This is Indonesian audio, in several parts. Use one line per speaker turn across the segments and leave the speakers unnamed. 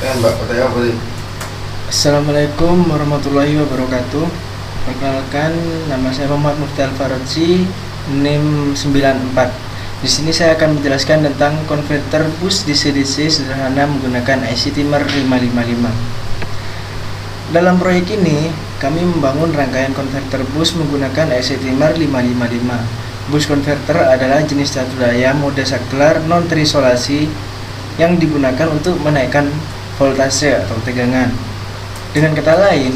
Mbak, katanya apa sih?
Assalamualaikum warahmatullahi wabarakatuh. Perkenalkan, nama saya Muhammad Mufti Al-Faradzi, NIM 94. Di sini saya akan menjelaskan tentang konverter bus DC-DC sederhana menggunakan IC timer 555. Dalam proyek ini, kami membangun rangkaian konverter bus menggunakan IC timer 555. Bus konverter adalah jenis catur daya mode saklar non terisolasi yang digunakan untuk menaikkan voltase atau tegangan. Dengan kata lain,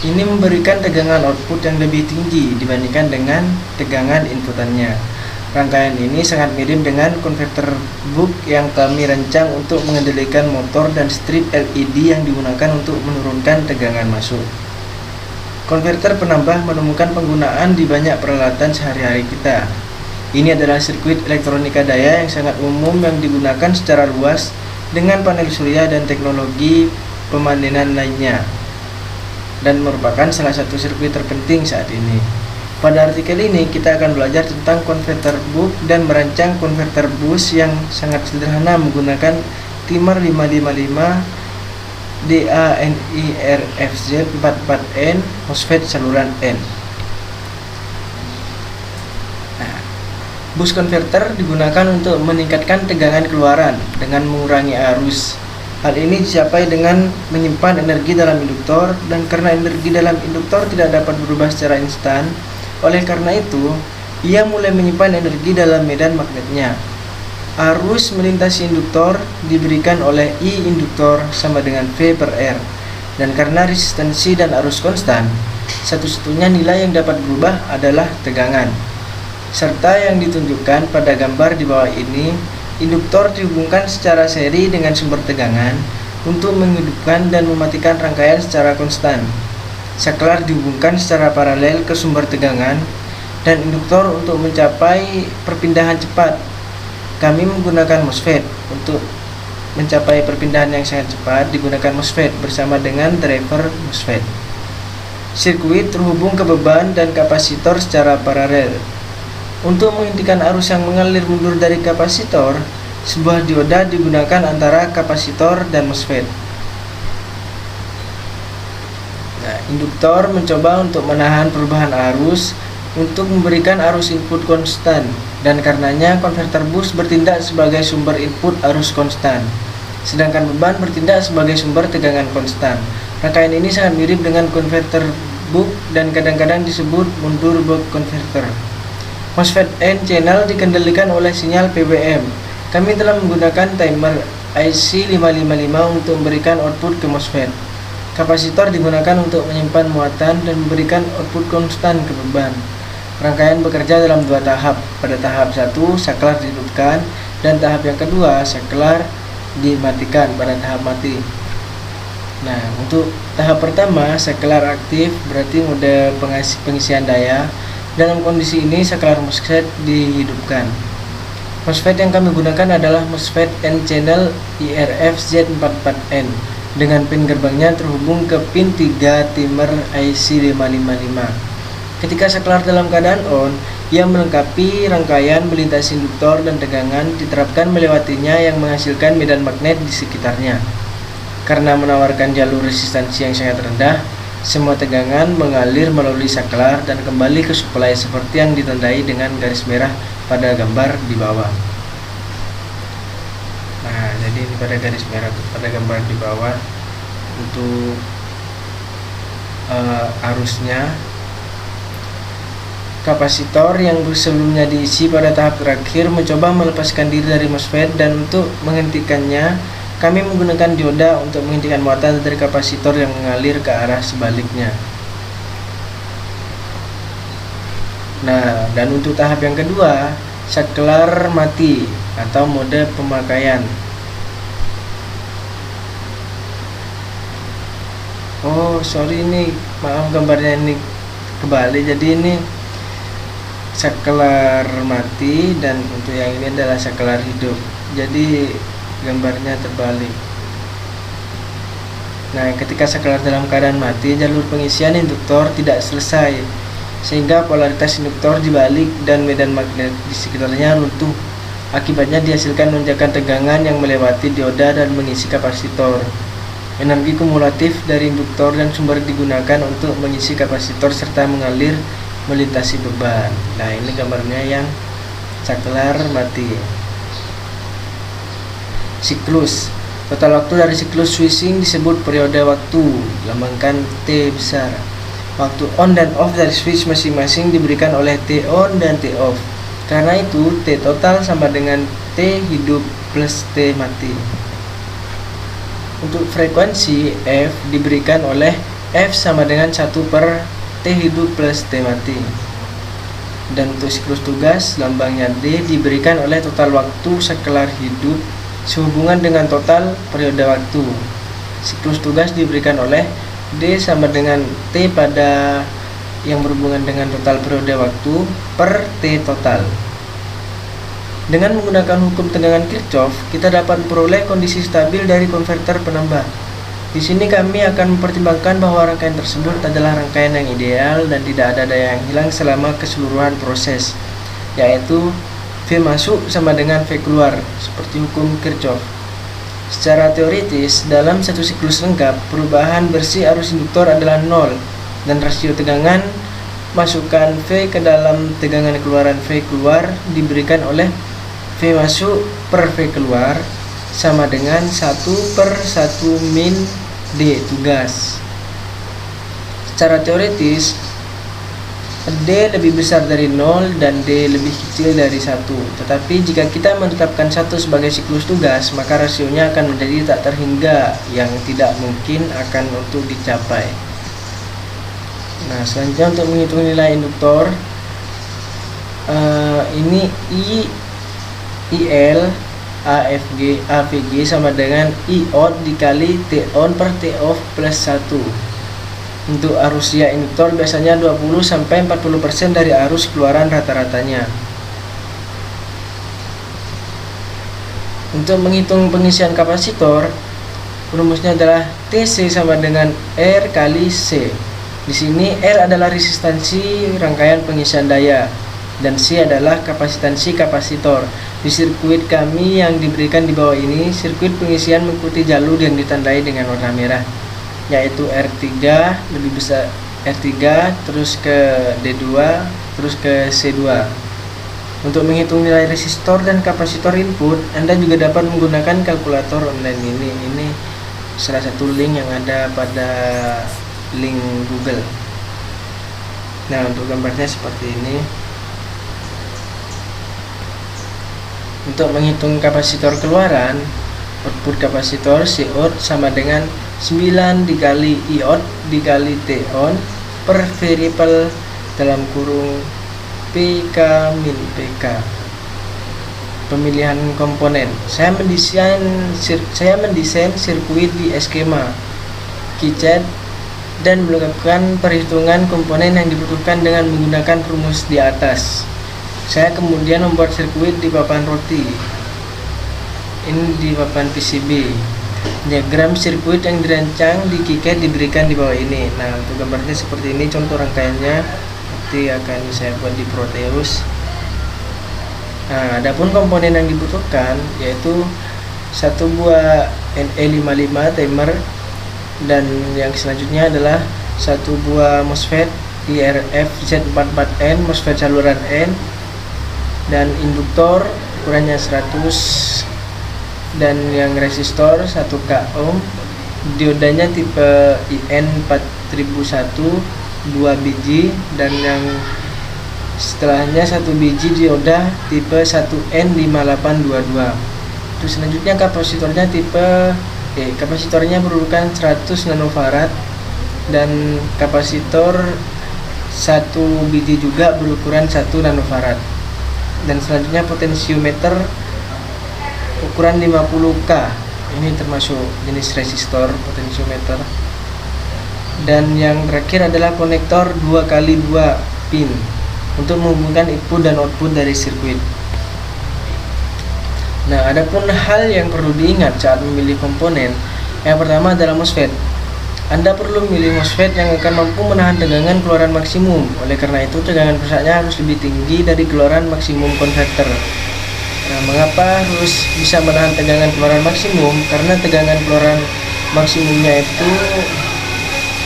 ini memberikan tegangan output yang lebih tinggi dibandingkan dengan tegangan inputannya. Rangkaian ini sangat mirip dengan konverter buck yang kami rancang untuk mengendalikan motor dan strip LED yang digunakan untuk menurunkan tegangan masuk. Konverter penambah menemukan penggunaan di banyak peralatan sehari-hari kita. Ini adalah sirkuit elektronika daya yang sangat umum yang digunakan secara luas dengan panel surya dan teknologi pemandenan lainnya, dan merupakan salah satu sirkuit terpenting saat ini. Pada artikel ini kita akan belajar tentang konverter buck dan merancang konverter bus yang sangat sederhana menggunakan timer 555 DANIRFZ 44N MOSFET saluran N. Bus konverter digunakan untuk meningkatkan tegangan keluaran dengan mengurangi arus. Hal ini dicapai dengan menyimpan energi dalam induktor, dan karena energi dalam induktor tidak dapat berubah secara instan, oleh karena itu ia mulai menyimpan energi dalam medan magnetnya. Arus melintasi induktor diberikan oleh I induktor sama dengan V per R, dan karena resistansi dan arus konstan, satu-satunya nilai yang dapat berubah adalah tegangan. Serta yang ditunjukkan pada gambar di bawah ini, induktor dihubungkan secara seri dengan sumber tegangan untuk menghidupkan dan mematikan rangkaian secara konstan. Saklar dihubungkan secara paralel ke sumber tegangan dan induktor untuk mencapai perpindahan cepat. Kami menggunakan MOSFET. Untuk mencapai perpindahan yang sangat cepat digunakan MOSFET bersama dengan driver MOSFET. Sirkuit terhubung ke beban dan kapasitor secara paralel. Untuk menghentikan arus yang mengalir mundur dari kapasitor, sebuah dioda digunakan antara kapasitor dan MOSFET. Induktor mencoba untuk menahan perubahan arus untuk memberikan arus input konstan, dan karenanya konverter bus bertindak sebagai sumber input arus konstan, sedangkan beban bertindak sebagai sumber tegangan konstan. Rangkaian ini sangat mirip dengan konverter buck dan kadang-kadang disebut mundur buck converter. MOSFET N channel dikendalikan oleh sinyal PWM. Kami telah menggunakan timer IC 555 untuk memberikan output ke MOSFET. Kapasitor digunakan untuk menyimpan muatan dan memberikan output konstan ke beban. Rangkaian bekerja dalam dua tahap. Pada tahap 1, saklar dihidupkan, dan tahap yang kedua, saklar dimatikan pada tahap mati. Nah, untuk tahap pertama, saklar aktif, berarti mode pengisian daya. Dalam kondisi ini, saklar MOSFET dihidupkan. MOSFET yang kami gunakan adalah MOSFET N-channel IRFZ44N dengan pin gerbangnya terhubung ke pin 3 timer IC 555. Ketika saklar dalam keadaan on, ia melengkapi rangkaian melintasi induktor dan tegangan diterapkan melewatinya yang menghasilkan medan magnet di sekitarnya. Karena menawarkan jalur resistansi yang sangat rendah, semua tegangan mengalir melalui saklar dan kembali ke suplai seperti yang ditandai dengan garis merah pada gambar di bawah. Nah, jadi ini pada garis merah pada gambar di bawah untuk arusnya. Kapasitor yang sebelumnya diisi pada tahap terakhir mencoba melepaskan diri dari MOSFET, dan untuk menghentikannya kami menggunakan dioda untuk menghentikan muatan dari kapasitor yang mengalir ke arah sebaliknya. Nah, dan untuk tahap yang kedua, saklar mati atau mode pemakaian. Oh, sorry, ini maaf gambarnya ini kebalik. Jadi ini saklar mati, dan untuk yang ini adalah saklar hidup. Jadi gambarnya terbalik. Nah, ketika saklar dalam keadaan mati, jalur pengisian induktor tidak selesai, sehingga polaritas induktor dibalik dan medan magnet di sekitarnya runtuh. Akibatnya dihasilkan lonjakan tegangan yang melewati dioda dan mengisi kapasitor. Energi kumulatif dari induktor dan sumber digunakan untuk mengisi kapasitor serta mengalir melintasi beban. Nah, ini gambarnya yang saklar mati. Siklus. Total waktu dari siklus switching disebut periode waktu, lambangkan T besar. Waktu on dan off dari switch masing-masing diberikan oleh T on dan T off. Karena itu, T total sama dengan T hidup plus T mati. Untuk frekuensi F diberikan oleh F sama dengan 1 per T hidup plus T mati. Dan untuk siklus tugas, lambangnya D diberikan oleh total waktu saklar hidup sehubungan dengan total periode waktu. Siklus tugas diberikan oleh D sama dengan T pada yang berhubungan dengan total periode waktu per T total. Dengan menggunakan hukum tegangan Kirchhoff, kita dapat memperoleh kondisi stabil dari konverter penambah. Di sini kami akan mempertimbangkan bahwa rangkaian tersebut adalah rangkaian yang ideal dan tidak ada daya yang hilang selama keseluruhan proses, yaitu V masuk sama dengan V keluar, seperti hukum Kirchhoff. Secara teoritis, dalam satu siklus lengkap, perubahan bersih arus induktor adalah 0, dan rasio tegangan masukkan V ke dalam tegangan keluaran V keluar diberikan oleh V masuk per V keluar sama dengan 1 per 1 min D tugas. Secara teoritis, D lebih besar dari 0 dan D lebih kecil dari 1. Tetapi jika kita menetapkan 1 sebagai siklus tugas, maka rasionya akan menjadi tak terhingga yang tidak mungkin akan untuk dicapai. Nah, selanjutnya untuk menghitung nilai induktor, ini IL AVG sama dengan I on dikali T on per T off plus 1. Untuk arus via induktor biasanya 20-40% dari arus keluaran rata-ratanya. Untuk menghitung pengisian kapasitor, rumusnya adalah TC sama dengan R kali C. Di sini R adalah resistansi rangkaian pengisian daya dan C adalah kapasitansi kapasitor. Di sirkuit kami yang diberikan di bawah ini, sirkuit pengisian mengikuti jalur yang ditandai dengan warna merah, yaitu R3 lebih besar R3, terus ke D2, terus ke C2. Untuk menghitung nilai resistor dan kapasitor input, Anda juga dapat menggunakan kalkulator online ini. Ini salah satu link yang ada pada link Google. Nah, untuk gambarnya seperti ini. Untuk menghitung kapasitor keluaran, output kapasitor Cout sama dengan 9 dikali Iot dikali Ton per variable dalam kurung PK min PK. Pemilihan komponen. Saya mendesain sirkuit di skema KiCad dan melakukan perhitungan komponen yang dibutuhkan dengan menggunakan rumus di atas. Saya kemudian membuat sirkuit di papan roti. Ini di papan PCB. Diagram sirkuit yang dirancang di KiCad diberikan di bawah ini. Nah, untuk gambarnya seperti ini contoh rangkaiannya. Nanti akan saya buat di Proteus. Nah, adapun komponen yang dibutuhkan yaitu satu buah NE55 timer, dan yang selanjutnya adalah satu buah MOSFET IRF Z44N MOSFET saluran N, dan induktor ukurannya 100, dan yang resistor 1 k ohm. Diodanya tipe IN4001 2 biji, dan yang setelahnya 1 biji dioda tipe 1N5822. Terus selanjutnya kapasitornya kapasitornya berurutan 100 nanofarad, dan kapasitor 1 biji juga berukuran 1 nanofarad. Dan selanjutnya potensiometer ukuran 50K. Ini termasuk jenis resistor potensiometer. Dan yang terakhir adalah konektor 2x2 pin untuk menghubungkan input dan output dari sirkuit. Nah, adapun hal yang perlu diingat saat memilih komponen, yang pertama adalah MOSFET. Anda perlu memilih MOSFET yang akan mampu menahan tegangan keluaran maksimum. Oleh karena itu, tegangan pusatnya harus lebih tinggi dari keluaran maksimum konverter. Nah, mengapa harus bisa menahan tegangan keluaran maksimum? Karena tegangan keluaran maksimumnya itu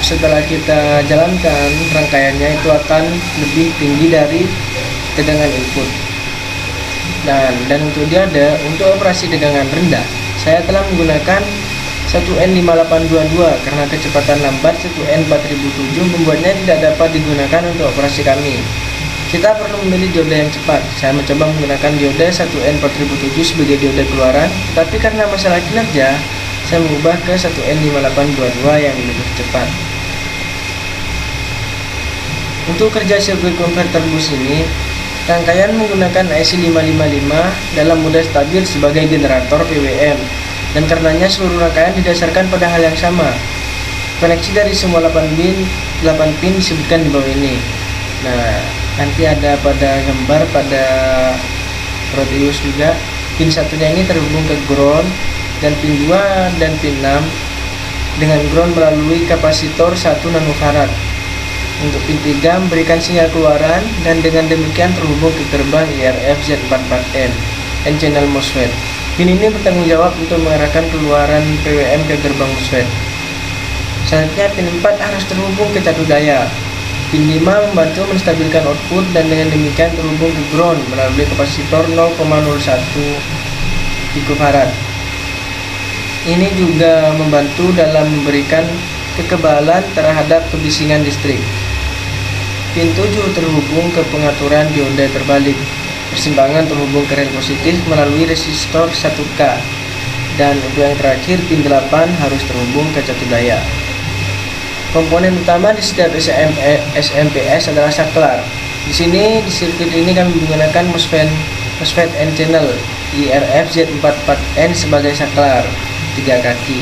setelah kita jalankan rangkaiannya itu akan lebih tinggi dari tegangan input. Dan untuk untuk operasi tegangan rendah, saya telah menggunakan 1N5822 karena kecepatan lambat 1N4007 membuatnya tidak dapat digunakan untuk operasi kami. Kita perlu memilih diode yang cepat. Saya mencoba menggunakan diode 1N4007 sebagai diode keluaran, tapi karena masalah kinerja, saya mengubah ke 1N5822 yang lebih cepat. Untuk kerja sirkuit konverter bus ini, rangkaian menggunakan IC555 dalam mode stabil sebagai generator PWM, dan karenanya seluruh rangkaian didasarkan pada hal yang sama. Koneksi dari semua 8 pin disebutkan di bawah ini. Nah, nanti ada pada gambar pada Proteus juga. Pin satunya ini terhubung ke ground, dan pin 2 dan pin 6 dengan ground melalui kapasitor 1 nanofarad. Untuk pin 3 memberikan sinyal keluaran, dan dengan demikian terhubung ke gerbang IRF Z44N N-channel MOSFET. Pin ini bertanggung jawab untuk mengarahkan keluaran PWM ke gerbang MOSFET. Selanjutnya pin 4 harus terhubung ke catu daya. Pin 5 membantu menstabilkan output, dan dengan demikian terhubung ke ground melalui kapasitor 0,01 picofarad. Ini juga membantu dalam memberikan kekebalan terhadap kebisingan listrik. Pin 7 terhubung ke pengaturan diode terbalik. Persimpangan terhubung ke rel positif melalui resistor 1K. Dan untuk yang terakhir, pin 8 harus terhubung ke catu daya. Komponen utama di setiap SMPS adalah saklar. Di sini di sirkuit ini kami menggunakan MOSFET N-channel IRF Z44N sebagai saklar 3 kaki.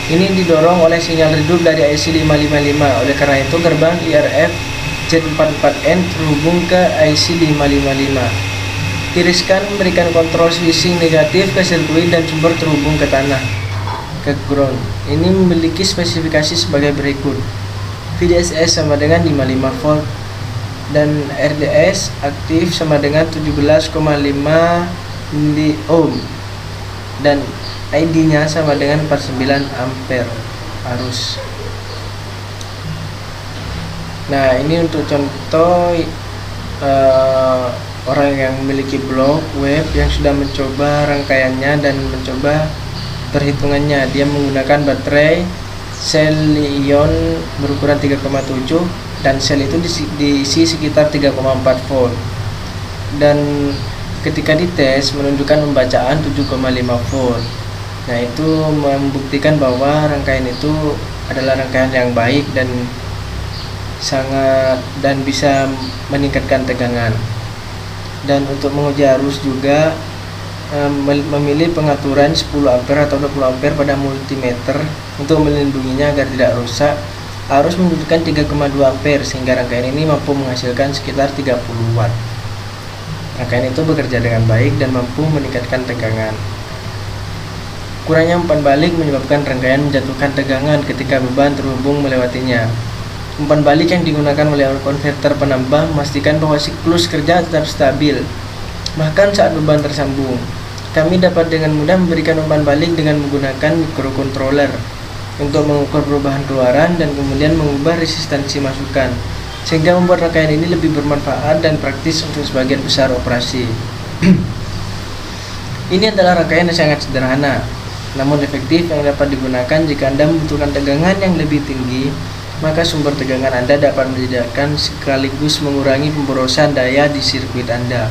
Ini didorong oleh sinyal redup dari IC555. Oleh karena itu gerbang IRF Z44N terhubung ke IC555. Tiriskan memberikan kontrol switching negatif ke sirkuit, dan sumber terhubung ke tanah, ke ground. Ini memiliki spesifikasi sebagai berikut. VDSS sama dengan 55 volt, dan RDS aktif sama dengan 17,5 mA, dan ID-nya sama dengan 49 ampere arus. Nah, ini untuk contoh orang yang memiliki blog web yang sudah mencoba rangkaiannya dan mencoba perhitungannya. Dia menggunakan baterai sel li-ion berukuran 3,7, dan sel itu diisi sekitar 3,4 volt, dan ketika dites menunjukkan pembacaan 7,5 volt. Nah, itu membuktikan bahwa rangkaian itu adalah rangkaian yang baik dan bisa meningkatkan tegangan. Dan untuk menguji arus juga memilih pengaturan 10 ampere atau 20 ampere pada multimeter untuk melindunginya agar tidak rusak. Arus menunjukkan 3,2 ampere sehingga rangkaian ini mampu menghasilkan sekitar 30 watt. Rangkaian itu bekerja dengan baik dan mampu meningkatkan tegangan. Kurangnya umpan balik menyebabkan rangkaian menjatuhkan tegangan ketika beban terhubung melewatinya. Umpan balik yang digunakan oleh konverter penambah memastikan bahwa siklus kerja tetap stabil, bahkan saat beban tersambung. Kami dapat dengan mudah memberikan umpan balik dengan menggunakan microcontroller untuk mengukur perubahan keluaran dan kemudian mengubah resistansi masukan, sehingga membuat rangkaian ini lebih bermanfaat dan praktis untuk sebagian besar operasi. Ini adalah rangkaian yang sangat sederhana, namun efektif, yang dapat digunakan jika Anda membutuhkan tegangan yang lebih tinggi. Maka sumber tegangan Anda dapat menyediakan sekaligus mengurangi pemborosan daya di sirkuit Anda.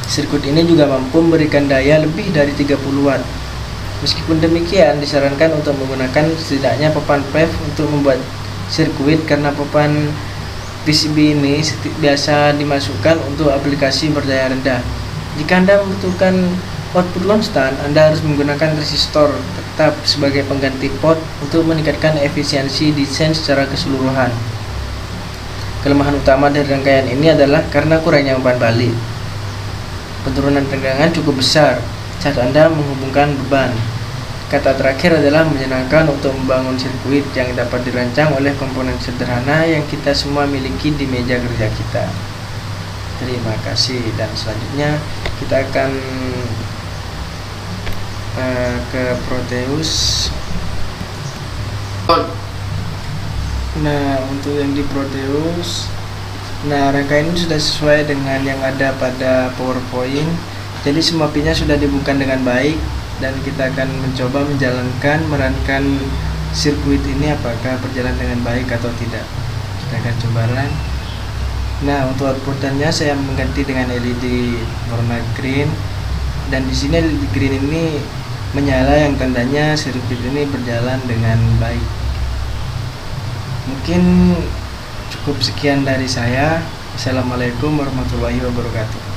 Sirkuit ini juga mampu memberikan daya lebih dari 30 watt. Meskipun demikian, disarankan untuk menggunakan setidaknya papan PEV untuk membuat sirkuit, karena papan PCB ini biasa dimasukkan untuk aplikasi berdaya rendah. Jika Anda membutuhkan output konstan, Anda harus menggunakan resistor tetap sebagai pengganti pot untuk meningkatkan efisiensi desain secara keseluruhan. Kelemahan utama dari rangkaian ini adalah karena kurangnya umpan balik. Penurunan tegangan cukup besar saat Anda menghubungkan beban. Kata terakhir adalah menyenangkan untuk membangun sirkuit yang dapat dirancang oleh komponen sederhana yang kita semua miliki di meja kerja kita. Terima kasih, dan selanjutnya kita akan ke Proteus. Nah, untuk yang di Proteus, nah rangkaian ini sudah sesuai dengan yang ada pada PowerPoint. Jadi semua pinnya sudah dihubungkan dengan baik dan kita akan mencoba menjalankan merankan sirkuit ini apakah berjalan dengan baik atau tidak. Kita akan coba run. Nah, untuk outputannya saya mengganti dengan LED warna green, dan di sini LED green ini menyala yang tandanya sirkuit ini berjalan dengan baik. Mungkin cukup sekian dari saya. Assalamualaikum warahmatullahi wabarakatuh.